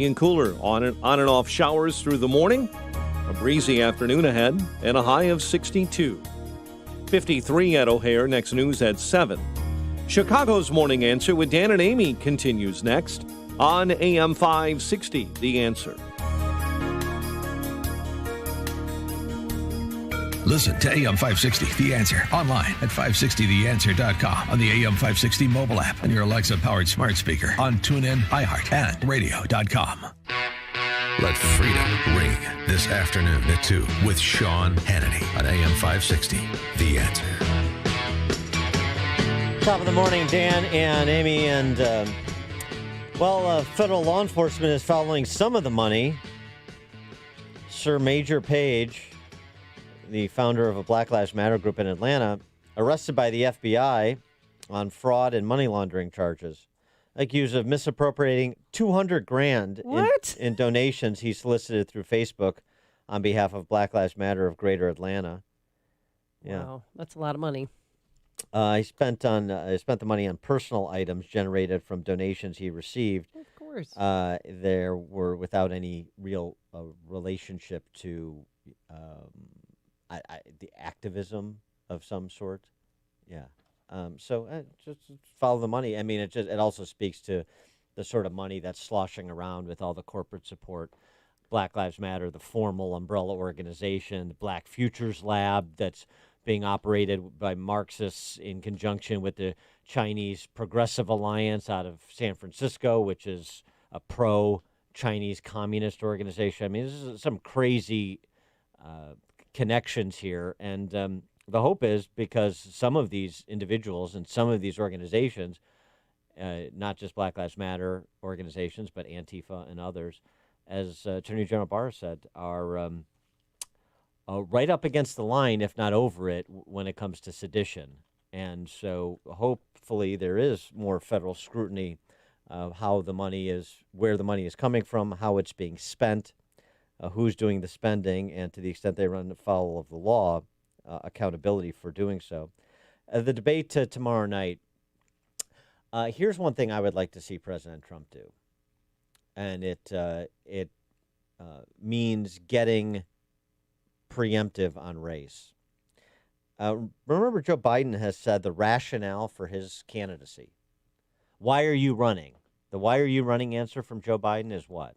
And cooler on and off showers through the morning. A breezy afternoon ahead and a high of 62. 53 at O'Hare. Next news at 7. Chicago's Morning Answer with Dan and Amy continues next on AM 560. The Answer. Listen to AM 560, The Answer, online at 560theanswer.com, on the AM 560 mobile app, and your Alexa-powered smart speaker, on TuneIn, iHeart, and radio.com. Let freedom ring this afternoon at 2 with Sean Hannity on AM 560, The Answer. Top of the morning, Dan and Amy, and federal law enforcement is following some of the money. Sir Major Page, the founder of a Black Lives Matter group in Atlanta, arrested by the FBI on fraud and money laundering charges, accused of misappropriating $200,000 in donations he solicited through Facebook on behalf of Black Lives Matter of Greater Atlanta. Yeah. Wow, that's a lot of money. He spent the money on personal items generated from donations he received. Of course. There were without any real relationship to the activism of some sort. Yeah. Just follow the money. I mean, it also speaks to the sort of money that's sloshing around with all the corporate support. Black Lives Matter, the formal umbrella organization, the Black Futures Lab that's being operated by Marxists in conjunction with the Chinese Progressive Alliance out of San Francisco, which is a pro-Chinese communist organization. I mean, this is some crazy connections here. And the hope is, because some of these individuals and some of these organizations, not just Black Lives Matter organizations, but Antifa and others, as Attorney General Barr said, are right up against the line, if not over it, when it comes to sedition. And so hopefully there is more federal scrutiny of how the money is, where the money is coming from, how it's being spent, who's doing the spending, and to the extent they run afoul of the law, accountability for doing so. The debate tomorrow night, here's one thing I would like to see President Trump do. And it means getting preemptive on race. Remember, Joe Biden has said the rationale for his candidacy. Why are you running? The why are you running answer from Joe Biden is what?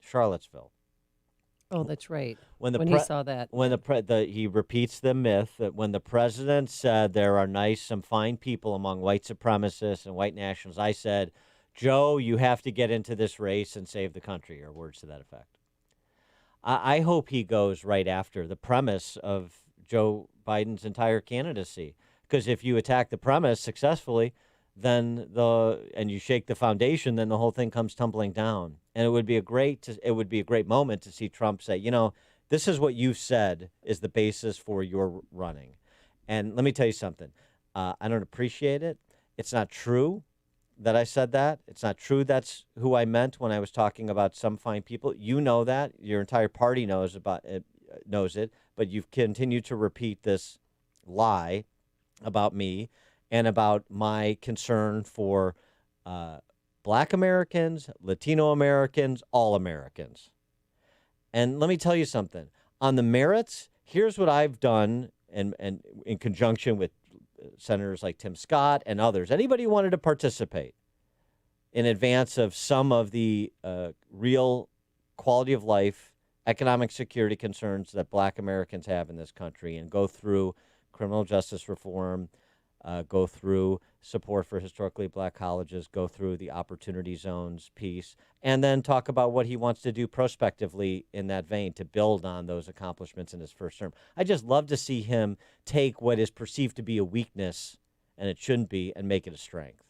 Charlottesville. Oh, that's right. When he saw that. When he repeats the myth that when the president said there are some fine people among white supremacists and white nationalists, I said, Joe, you have to get into this race and save the country, or words to that effect. I hope he goes right after the premise of Joe Biden's entire candidacy, because if you attack the premise successfully, then and you shake the foundation, then the whole thing comes tumbling down. And it would be a great moment to see Trump say, this is what you've said is the basis for your running. And let me tell you something. I don't appreciate it. It's not true that I said that. It's not true that's who I meant when I was talking about some fine people. You know that. Your entire party knows it, but you've continued to repeat this lie about me and about my concern for Black Americans, Latino Americans, all Americans. And let me tell you something. On the merits, here's what I've done, and in conjunction with senators like Tim Scott and others, anybody who wanted to participate in advance of some of the real quality of life, economic security concerns that Black Americans have in this country, and go through criminal justice reform, go through support for historically Black colleges, go through the opportunity zones piece, and then talk about what he wants to do prospectively in that vein to build on those accomplishments in his first term. I just love to see him take what is perceived to be a weakness, and it shouldn't be, and make it a strength.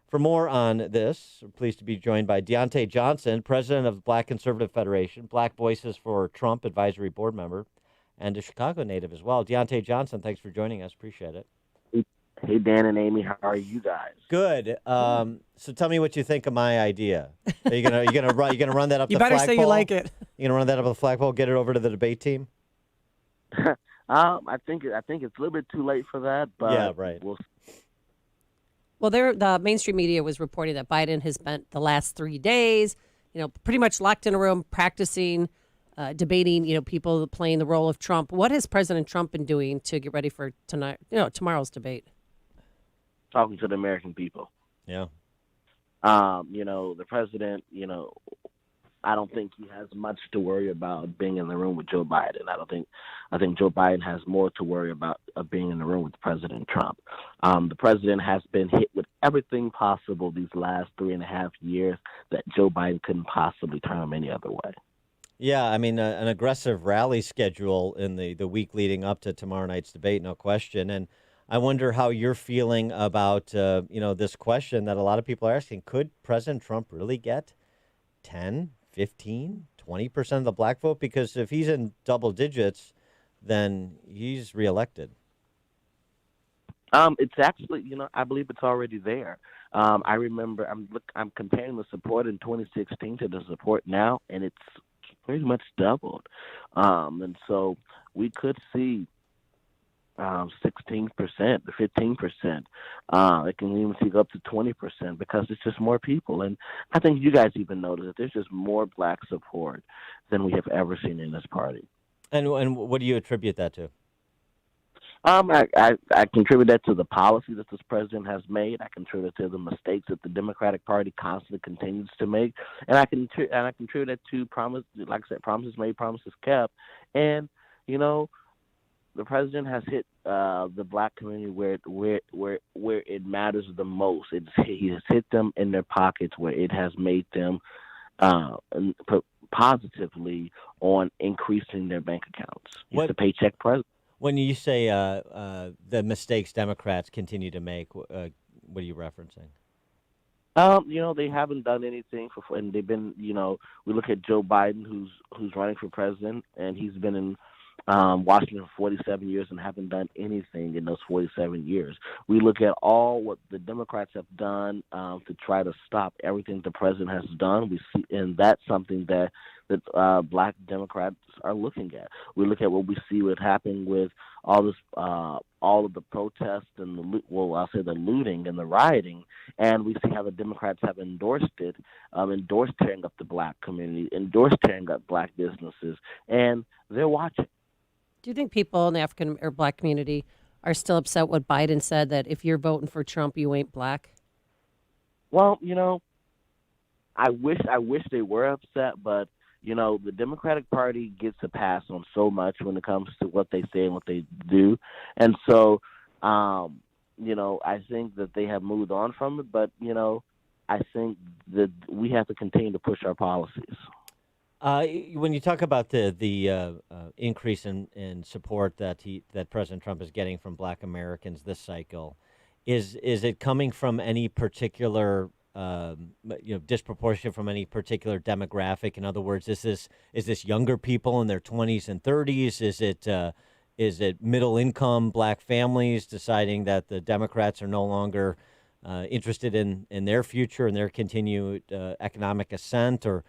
For more on this, we're pleased to be joined by Diante Johnson, president of the Black Conservative Federation, Black Voices for Trump advisory board member, and a Chicago native as well. Diante Johnson, thanks for joining us. Appreciate it. Hey, Dan and Amy, how are you guys? Good. So tell me what you think of my idea. Are you gonna run that up the flagpole? You better say you like it. You gonna run that up the flagpole? Get it over to the debate team? I think it's a little bit too late for that, but yeah, right. Well, the mainstream media was reporting that Biden has spent the last 3 days pretty much locked in a room, practicing, debating, people playing the role of Trump. What has President Trump been doing to get ready for tomorrow's debate? Talking to the American people. Yeah. The president, I don't think he has much to worry about being in the room with Joe Biden. I think Joe Biden has more to worry about being in the room with President Trump. The president has been hit with everything possible these last 3.5 years that Joe Biden couldn't possibly turn him any other way. Yeah, I mean, an aggressive rally schedule in the week leading up to tomorrow night's debate, no question. And I wonder how you're feeling about, this question that a lot of people are asking. Could President Trump really get 10, 15, 20% of the black vote? Because if he's in double digits, then he's reelected. It's actually, I believe it's already there. I remember I'm comparing the support in 2016 to the support now, and it's pretty much doubled. And so we could see 16% to 15%. It can even take up to 20% because it's just more people. And I think you guys even notice that there's just more black support than we have ever seen in this party. And what do you attribute that to? I contribute that to the policy that this president has made. I contribute to the mistakes that the Democratic Party constantly continues to make, and I contribute that to promises made, promises kept. And the president has hit the black community where it matters the most. He has hit them in their pockets where it has made them positively on increasing their bank accounts. He's the paycheck president. When you say the mistakes Democrats continue to make, what are you referencing? They haven't done anything and they've been, we look at Joe Biden, who's running for president, and he's been in Washington for 47 years and haven't done anything in those 47 years. We look at all what the Democrats have done to try to stop everything the president has done. We see, and that's something that black Democrats are looking at. We look at what we see what happened with all of the protests and the looting and the rioting, and we see how the Democrats have endorsed tearing up the black community, endorsed tearing up black businesses, and they're watching. Do you think people in the African or black community are still upset what Biden said, that if you're voting for Trump, you ain't black? Well, I wish they were upset, but the Democratic Party gets a pass on so much when it comes to what they say and what they do. And so, I think that they have moved on from it, but, I think that we have to continue to push our policies. When you talk about the increase in support that President Trump is getting from black Americans this cycle, is it coming from any particular disproportionate from any particular demographic? In other words, is this younger people in their 20s and 30s? Is it middle income black families deciding that the Democrats are no longer interested in their future and their continued economic ascent, or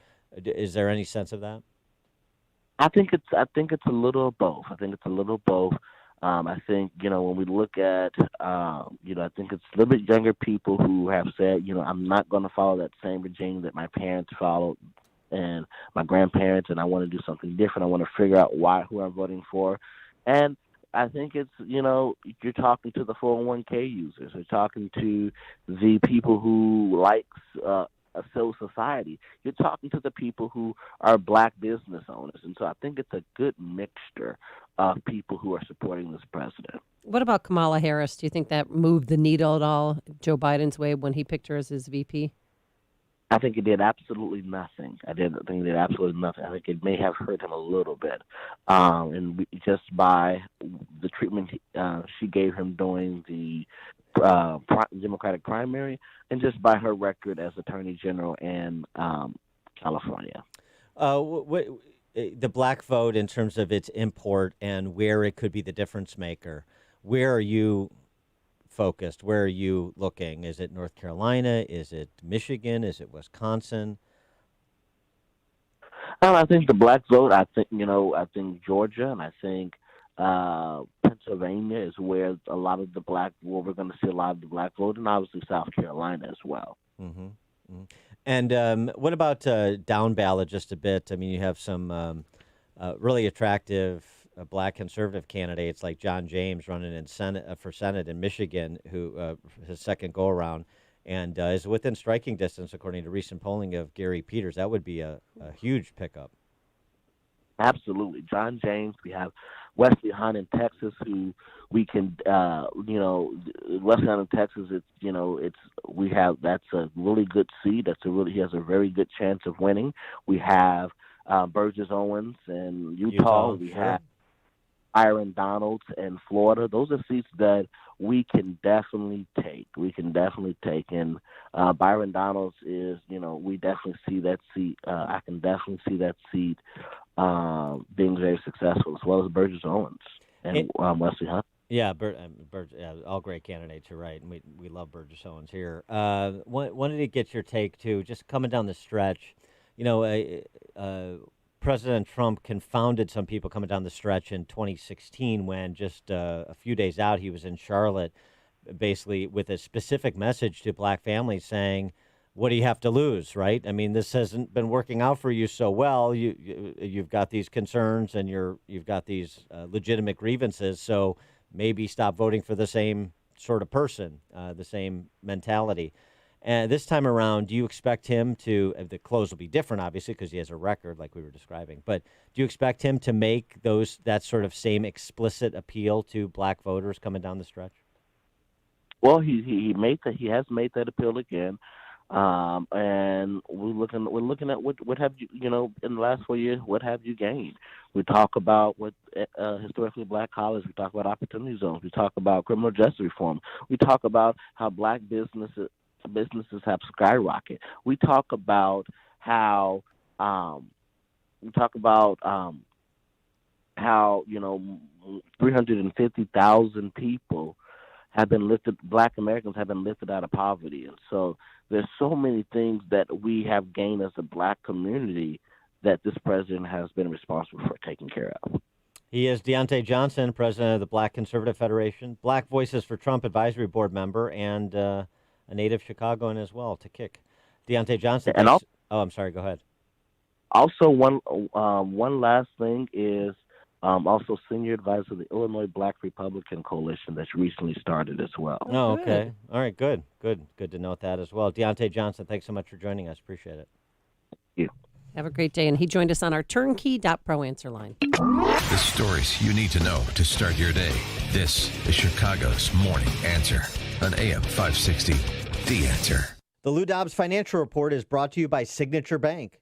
is there any sense of that? I think it's a little of both. I think when we look at I think it's a little bit younger people who have said, I'm not going to follow that same regime that my parents followed and my grandparents, and I want to do something different. I want to figure out who I'm voting for. And I think it's, you're talking to the 401k users. You're talking to the people who likes a civil society. You're talking to the people who are black business owners. And so I think it's a good mixture of people who are supporting this president. What about Kamala Harris? Do you think that moved the needle at all Joe Biden's way when he picked her as his VP? I think it did absolutely nothing. I think it did absolutely nothing. I think it may have hurt him a little bit. Just by the treatment she gave him during the Democratic primary, and just by her record as Attorney General in California. The black vote, in terms of its import and where it could be the difference maker, where are you focused? Where are you looking? Is it North Carolina? Is it Michigan? Is it Wisconsin? I think the black vote. I think Georgia, and I think Pennsylvania is where a lot of the black. Well, we're going to see a lot of the black vote, and obviously South Carolina as well. Mm-hmm. And what about down ballot just a bit? I mean, you have some really attractive black conservative candidates like John James running in for Senate in Michigan, who his second go around, and is within striking distance, according to recent polling, of Gary Peters. That would be a huge pickup. Absolutely. John James. We have Wesley Hunt in Texas, who we can, Wesley Hunt in Texas, that's a really good seat. He has a very good chance of winning. We have Burgess Owens in Utah. We have Byron Donalds in Florida. Those are seats that we can definitely take. And Byron Donalds is, we definitely see that seat. I can definitely see that seat being very successful, as well as Burgess Owens and Wesley Hunt. Yeah, all great candidates. You're right, and we love Burgess Owens here. Wanted to get your take too, just coming down the stretch. President Trump confounded some people coming down the stretch in 2016 when just a few days out he was in Charlotte, basically with a specific message to black families saying, "What do you have to lose?" Right? I mean, this hasn't been working out for you so well. You've got these concerns and you've got these legitimate grievances. So maybe stop voting for the same sort of person, the same mentality. And this time around, do you expect him to, the close will be different, obviously, because he has a record like we were describing, but do you expect him to make that sort of same explicit appeal to black voters coming down the stretch? Well, he has made that appeal again. And we're looking at what have you, in the last 4 years, what have you gained? We talk about what historically black colleges, we talk about opportunity zones, we talk about criminal justice reform, we talk about how black businesses have skyrocketed. We talk about how 350,000 people have been lifted, black Americans have been lifted out of poverty. And so there's so many things that we have gained as a black community that this president has been responsible for taking care of. He is Diante Johnson, president of the Black Conservative Federation, Black Voices for Trump Advisory Board member, and a native Chicagoan as well, to kick. Diante Johnson. And I'm sorry, go ahead. Also, one last thing is also senior advisor of the Illinois Black Republican Coalition that's recently started as well. Oh, okay. All right, good to note that as well. Diante Johnson, thanks so much for joining us. Appreciate it. Thank you. Have a great day. And he joined us on our turnkey.pro answer line. The stories you need to know to start your day. This is Chicago's Morning Answer on AM 560. The Answer. The Lou Dobbs Financial Report is brought to you by Signature Bank.